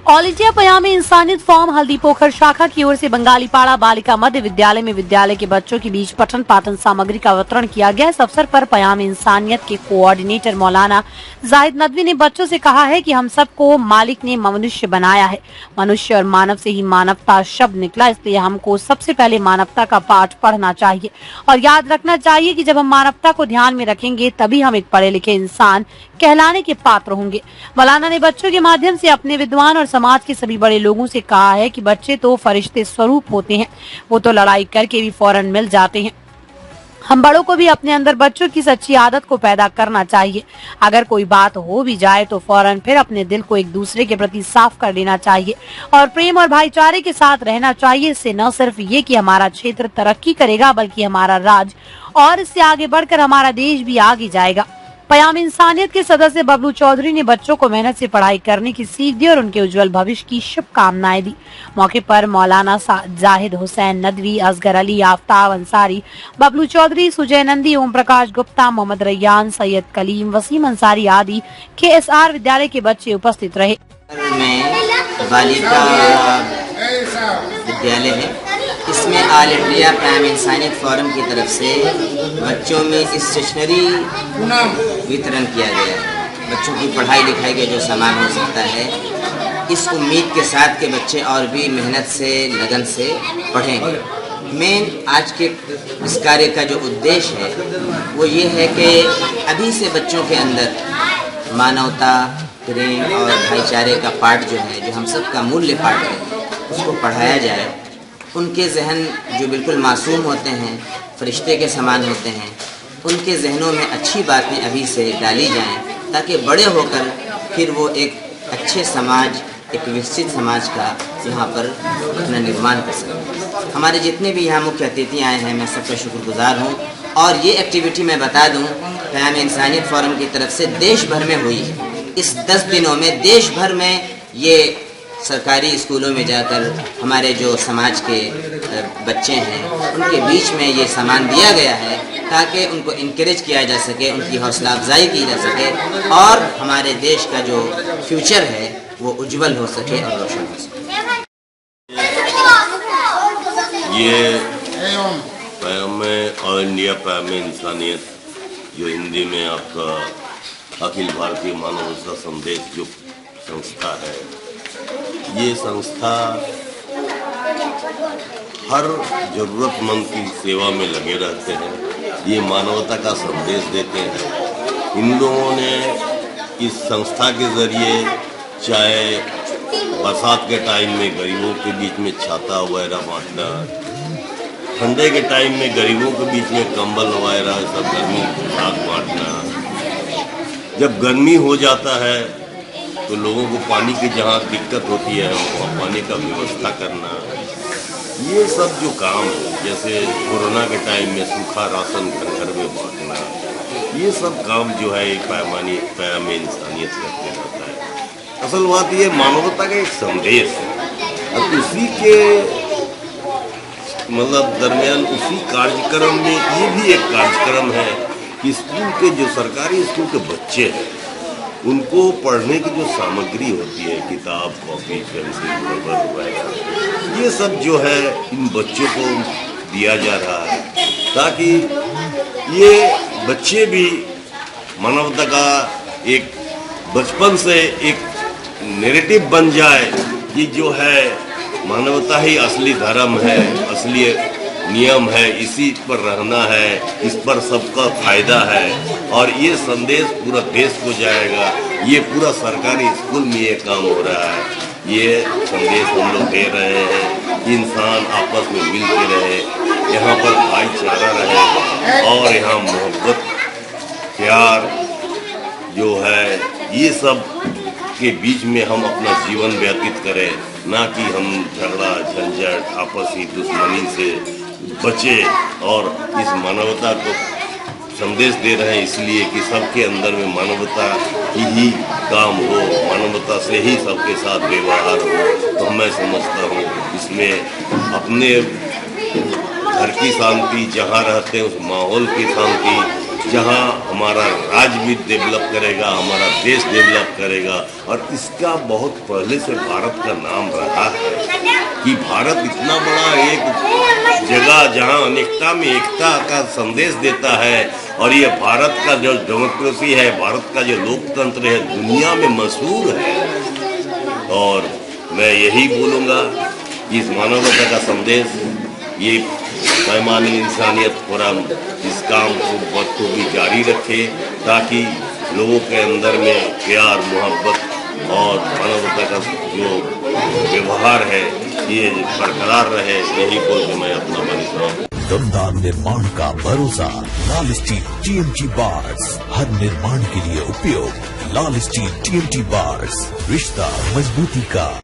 All India पयामे इंसानियत form हल्दी पोखर शाखा की ओर से बंगालीपाड़ा बालिका मध्य विद्यालय में विद्यालय के बच्चों के बीच पठन पाठन सामग्री का वितरण किया गया। इस अवसर पर पयामे इंसानियत के कोऑर्डिनेटर मौलाना जाहिद नदवी ने बच्चों से कहा है कि हम सबको मालिक ने मनुष्य बनाया है। मनुष्य और मानव से ही मानवता शब्द निकला, इसलिए हमको सबसे पहले मानवता का पाठ पढ़ना चाहिए और याद रखना चाहिए कि जब हम मानवता को ध्यान में रखेंगे तभी हम एक पढ़े लिखे इंसान कहलाने के पात्र होंगे। मौलाना ने बच्चों के माध्यम से अपने विद्वान और समाज के सभी बड़े लोगों से कहा है कि बच्चे तो फरिश्ते स्वरूप होते हैं, वो तो लड़ाई करके भी फौरन मिल जाते हैं। हम बड़ों को भी अपने अंदर बच्चों की सच्ची आदत को पैदा करना चाहिए। अगर कोई बात हो भी जाए तो फौरन फिर अपने दिल को एक दूसरे के प्रति साफ कर लेना चाहिए और प्रेम और भाईचारे के साथ रहना चाहिए। इससे न सिर्फ ये कि हमारा क्षेत्र तरक्की करेगा बल्कि हमारा राज्य और इससे आगे बढ़कर हमारा देश भी आगे जाएगा। पयाम इंसानियत के सदस्य बबलू चौधरी ने बच्चों को मेहनत से पढ़ाई करने की सीख दी और उनके उज्जवल भविष्य की शुभकामनाएं दी। मौके पर मौलाना जाहिद हुसैन नदवी, असगर अली, आफ्ताब अंसारी, बबलू चौधरी, सुजय नंदी, ओम प्रकाश गुप्ता, मोहम्मद रैयान, सैयद कलीम, वसीम अंसारी आदि KSR विद्यालय के बच्चे उपस्थित रहे। बालिका विद्यालय है, इसमें ऑल इंडिया पयामे इंसानियत फोरम की तरफ से बच्चों में स्टेशनरी वितरण किया गया है। बच्चों की पढ़ाई लिखाई का जो सामान हो सकता है, इस उम्मीद के साथ कि बच्चे और भी मेहनत से लगन से पढ़ेंगे। मेन आज के इस कार्य का जो उद्देश्य है वो ये है कि अभी से बच्चों के अंदर मानवता, प्रेम और भाईचारे का पाठ जो है, जो हम सब का मूल्य पाठ है, उसको पढ़ाया जाए। उनके जहन जो बिल्कुल मासूम होते हैं, फरिश्ते के समान होते हैं, उनके जहनों में अच्छी बातें अभी से डाली जाएं ताकि बड़े होकर फिर वो एक अच्छे समाज, एक विकसित समाज का यहाँ पर अपना निर्माण कर सकें। हमारे जितने भी यहाँ मुख्य अतिथि आए हैं, मैं सबका शुक्रगुजार हूँ। और ये एक्टिविटी मैं बता दूँ, पयामे इंसानियत फोरम की तरफ से देश भर में हुई है। इस 10 दिनों में देश भर में ये सरकारी स्कूलों में जाकर हमारे जो समाज के बच्चे हैं उनके बीच में ये सामान दिया गया है ताकि उनको इनकरेज किया जा सके, उनकी हौसला अफजाई की जा सके और हमारे देश का जो फ्यूचर है वो उज्जवल हो सके और रोशन हो सके। ये पयामे ऑल इंडिया पयामे इंसानियत, जो हिंदी में आपका अखिल भारतीय मानवता संदेश जो संस्था है, ये संस्था हर जरूरतमंद की सेवा में लगे रहते हैं। ये मानवता का संदेश देते हैं। इन लोगों ने इस संस्था के जरिए चाहे बरसात के टाइम में गरीबों के बीच में छाता वगैरह बांटना, ठंडे के टाइम में गरीबों के बीच में कंबल वगैरह सब गर्मी खुराक बांटना, जब गर्मी हो जाता है तो लोगों को पानी की जहाँ दिक्कत होती है वहाँ पानी का व्यवस्था करना, ये सब जो काम है, जैसे कोरोना के टाइम में सूखा राशन घर घर में बांटना, ये सब काम जो है पयामे इंसानियत करते रहता है। असल बात ये मानवता का एक संदेश है और उसी के मतलब दरमियान उसी कार्यक्रम में ये भी एक कार्यक्रम है कि स्कूल के जो सरकारी स्कूल के बच्चे हैं उनको पढ़ने की जो सामग्री होती है, किताब, कॉपी, पेंसिल, रबर वगैरह, ये सब जो है इन बच्चों को दिया जा रहा है ताकि ये बच्चे भी मानवता का एक बचपन से एक नैरेटिव बन जाए कि जो है मानवता ही असली धर्म है, असली नियम है, इसी पर रहना है, इस पर सबका फायदा है और ये संदेश पूरा देश को जाएगा। ये पूरा सरकारी स्कूल में ये काम हो रहा है। ये संदेश हम लोग दे रहे हैं कि इंसान आपस में मिल के रहे, यहाँ पर भाईचारा रहे और यहाँ मोहब्बत, प्यार जो है ये सब के बीच में हम अपना जीवन व्यतीत करें, ना कि हम झगड़ा झंझट आपसी दुश्मनी से बचे। और इस मानवता को संदेश दे रहे हैं इसलिए कि सबके अंदर में मानवता ही काम हो, मानवता से ही सबके साथ व्यवहार हो। तो मैं समझता हूँ इसमें अपने घर की शांति, जहाँ रहते हैं उस माहौल की शांति जहां हमारा राज्य भी डेवलप करेगा, हमारा देश डेवलप करेगा। और इसका बहुत पहले से भारत का नाम रहा है कि भारत इतना बड़ा एक जगह जहां अनेकता में एकता का संदेश देता है। और ये भारत का जो डेमोक्रेसी है, भारत का जो लोकतंत्र है, दुनिया में मशहूर है। और मैं यही बोलूँगा कि इस मानवता का संदेश ये पैमाने इंसानियत फोरम इस काम को बखूबी जारी रखे, ताकि लोगों के अंदर में प्यार, मोहब्बत और मानवता का जो व्यवहार है ये बरकरार रहे। यही बोल के मैं अपना मानी दमदार निर्माण का भरोसा लाल स्टील TMT बार्स, हर निर्माण के लिए उपयोग। लाल स्टील TMT बार्स, रिश्ता मजबूती का।